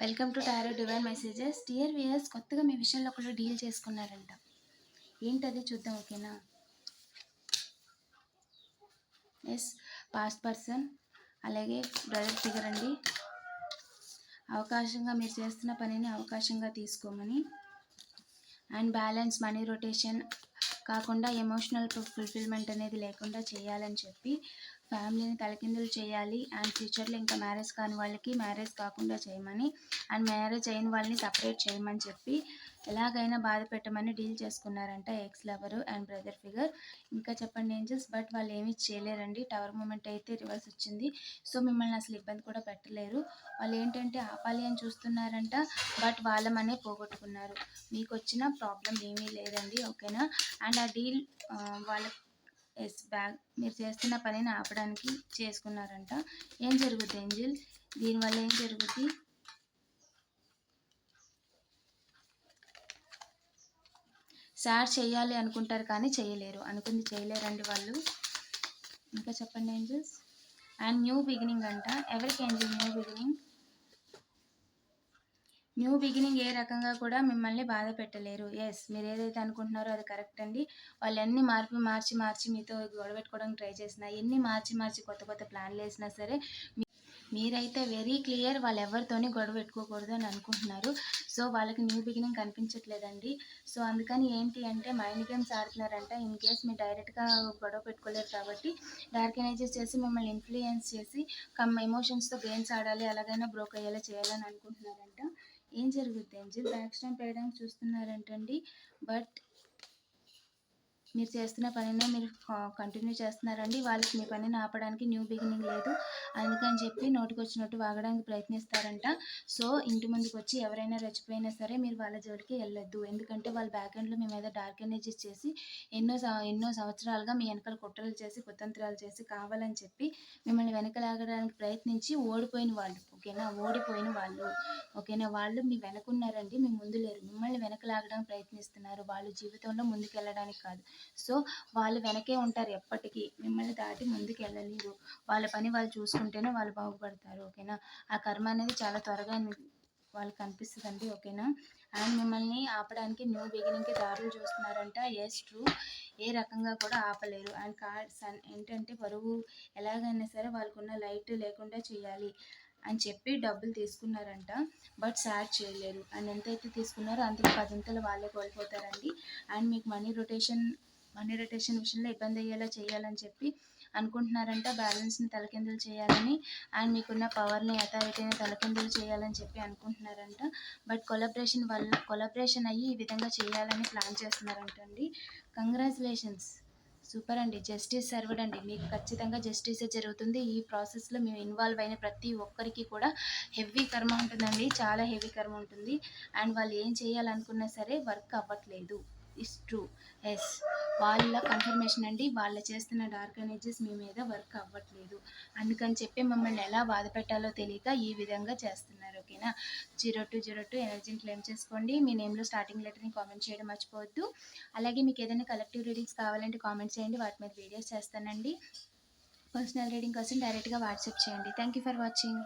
Welcome to tarot divine messages. Dear viewers, కొత్తగా మీ విషయంలో ఒకళ్ళు డీల్ చేసుకున్నారంట. ఏంటది చూద్దాం, ఓకేనా? ఎస్, పాస్ట్ పర్సన్, అలాగే బ్రదర్ ఫిగర్ అండి. అవకాశంగా మీరు చేస్తున్న పనిని అవకాశంగా తీసుకోమని, అండ్ బ్యాలెన్స్, మనీ రొటేషన్ కాకుండా ఎమోషనల్ ఫుల్ఫిల్మెంట్ అనేది లేకుండా చేయాలని చెప్పి, ఫ్యామిలీని తలకిందులు చేయాలి. అండ్ ఫ్యూచర్లో ఇంకా మ్యారేజ్ కాని వాళ్ళకి మ్యారేజ్ కాకుండా చేయమని, అండ్ మ్యారేజ్ అయిన వాళ్ళని సపరేట్ చేయమని చెప్పి, ఎలాగైనా బాధ పెట్టమని డీల్ చేసుకున్నారంట ex lover and brother figure. ఇంకా చెప్పండి ఏంజల్స్, బట్ వాళ్ళు ఏమీ చేయలేరండి. టవర్ మూమెంట్ అయితే రివర్స్ వచ్చింది. సో మిమ్మల్ని అసలు ఇబ్బంది కూడా పెట్టలేరు. వాళ్ళు ఏంటంటే ఆపాలి అని చూస్తున్నారంట, బట్ వాళ్ళ మనే పోగొట్టుకున్నారు. మీకు వచ్చిన ప్రాబ్లం ఏమీ లేదండి, ఓకేనా? అండ్ ఆ డీల్ వాళ్ళ మీరు చేస్తున్న పనిని ఆపడానికి చేసుకున్నారంట. ఏం జరుగుతుంది ఏంజిల్? దీనివల్ల ఏం జరుగుతుంది? సార్ చేయాలి అనుకుంటారు కానీ చేయలేరు, అనుకుంది చేయలేరండి వాళ్ళు. ఇంకా చెప్పండి ఏంజిల్స్. అండ్ న్యూ బిగినింగ్ అంట. ఎవరికి angel new beginning? New beginning ఏ రకంగా కూడా మిమ్మల్ని బాధ పెట్టలేరు. ఎస్, మీరు ఏదైతే అనుకుంటున్నారో అది కరెక్ట్ అండి. వాళ్ళు ఎన్ని మార్చి మీతో గొడవ పెట్టుకోవడానికి ట్రై చేసినా, ఎన్ని మార్చి కొత్త ప్లాన్లు వేసినా సరే, మీరైతే వెరీ క్లియర్ వాళ్ళు ఎవరితోని గొడవ పెట్టుకోకూడదు అని అనుకుంటున్నారు. సో వాళ్ళకి న్యూ బిగినింగ్ కనిపించట్లేదండి. సో అందుకని ఏంటి అంటే మైండ్ గేమ్స్ ఆడుతున్నారంట. ఇన్ కేస్ మీరు డైరెక్ట్గా గొడవ పెట్టుకోలేరు కాబట్టి డార్క్ ఎనర్జీస్ చేసి మిమ్మల్ని ఇన్ఫ్లుయెన్స్ చేసి ఎమోషన్స్తో గేమ్స్ ఆడాలి, అలాగైనా బ్రోక్ అయ్యేలా చేయాలని అనుకుంటున్నారంట. ఏం జరుగుతుంది ఏంజిల్? బ్యాక్ స్టాంప్ వేయడానికి చూస్తున్నారంటండి, బట్ మీరు చేస్తున్న పనినే మీరు కంటిన్యూ చేస్తున్నారండి. వాళ్ళకి మీ పనిని ఆపడానికి న్యూ బిగినింగ్ లేదు, అందుకని చెప్పి నోటికి వచ్చినట్టు వాగడానికి ప్రయత్నిస్తారంట. సో ఇంటి ముందుకు వచ్చి ఎవరైనా రెచ్చిపోయినా సరే మీరు వాళ్ళ జోలికి వెళ్ళొద్దు. ఎందుకంటే వాళ్ళ బ్యాక్ ఎండ్లో మీ మీద డార్క్ ఎనర్జీస్ చేసి ఎన్నో సంవత్సరాలుగా మీ వెనకాల కుట్రలు చేసి కుతంత్రాలు చేసి కావాలని చెప్పి మిమ్మల్ని వెనకలాగడానికి ప్రయత్నించి ఓడిపోయిన వాళ్ళు, ఓకేనా? ఓడిపోయిన వాళ్ళు, ఓకేనా? వాళ్ళు మీ వెనకున్నారండి, మీ ముందు లేరు. మిమ్మల్ని వెనకలాగడానికి ప్రయత్నిస్తున్నారు, వాళ్ళు జీవితంలో ముందుకు వెళ్ళడానికి కాదు. సో వాళ్ళు వెనకే ఉంటారు ఎప్పటికీ, మిమ్మల్ని దాటి ముందుకు వెళ్ళలేరు. వాళ్ళ పని వాళ్ళు చూసుకుంటేనే వాళ్ళు బాగుపడతారు, ఓకేనా? ఆ కర్మ అనేది చాలా త్వరగా వాళ్ళకి కనిపిస్తుందండి, ఓకేనా? అండ్ మిమ్మల్ని ఆపడానికి న్యూ బిగినింగ్కి దారులు చూస్తున్నారంట. Yes, true. ఏ రకంగా కూడా ఆపలేరు. అండ్ సన్ ఏంటంటే బరువు ఎలాగైనా సరే వాళ్ళకున్న లైట్ లేకుండా చేయాలి అని చెప్పి డబ్బులు తీసుకున్నారంట, బట్ సాడ్ చేయలేరు. అండ్ ఎంతైతే తీసుకున్నారో అందులో 10 వాళ్ళే కోల్పోతారండి. అండ్ మీకు మనీ రొటేషన్ విషయంలో ఇబ్బంది అయ్యేలా చేయాలని చెప్పి అనుకుంటున్నారంట. బ్యాలెన్స్ని తలకిందులు చేయాలని, అండ్ మీకున్న పవర్ని అథారిటీని తలకిందులు చేయాలని చెప్పి అనుకుంటున్నారంట. బట్ కొలాబరేషన్ అయ్యి ఈ విధంగా చేయాలని ప్లాన్ చేస్తున్నారంటండి. కంగ్రాచులేషన్స్, సూపర్ అండి. జస్టిస్ సర్వ్డ్ అండి. మీకు ఖచ్చితంగా జస్టిసే జరుగుతుంది. ఈ ప్రాసెస్లో మేము ఇన్వాల్వ్ అయిన ప్రతి ఒక్కరికి కూడా హెవీ కర్మ ఉంటుందండి, చాలా హెవీ కర్మ ఉంటుంది. అండ్ వాళ్ళు ఏం చేయాలనుకున్నా సరే వర్క్ అవ్వట్లేదు. Is true. ఎస్, వాళ్ళ కన్ఫర్మేషన్ అండి. వాళ్ళు చేస్తున్న డార్క్ ఎనర్జీస్ మీ మీద వర్క్ అవ్వట్లేదు, అందుకని చెప్పి మమ్మల్ని ఎలా బాధ పెట్టాలో తెలియక ఈ విధంగా చేస్తున్నారు, ఓకేనా? 0202 ఎనర్జీని క్లెయిమ్ చేసుకోండి. మీ నేమ్లో స్టార్టింగ్ లెటర్ని కామెంట్ చేయడం మర్చిపోవద్దు. అలాగే మీకు ఏదైనా కలెక్టివ్ రీడింగ్స్ కావాలంటే కామెంట్ చేయండి, వాటి మీద వీడియోస్ చేస్తానండి. పర్సనల్ రీడింగ్ కోసం డైరెక్ట్గా వాట్సాప్ చేయండి. Thank you for watching.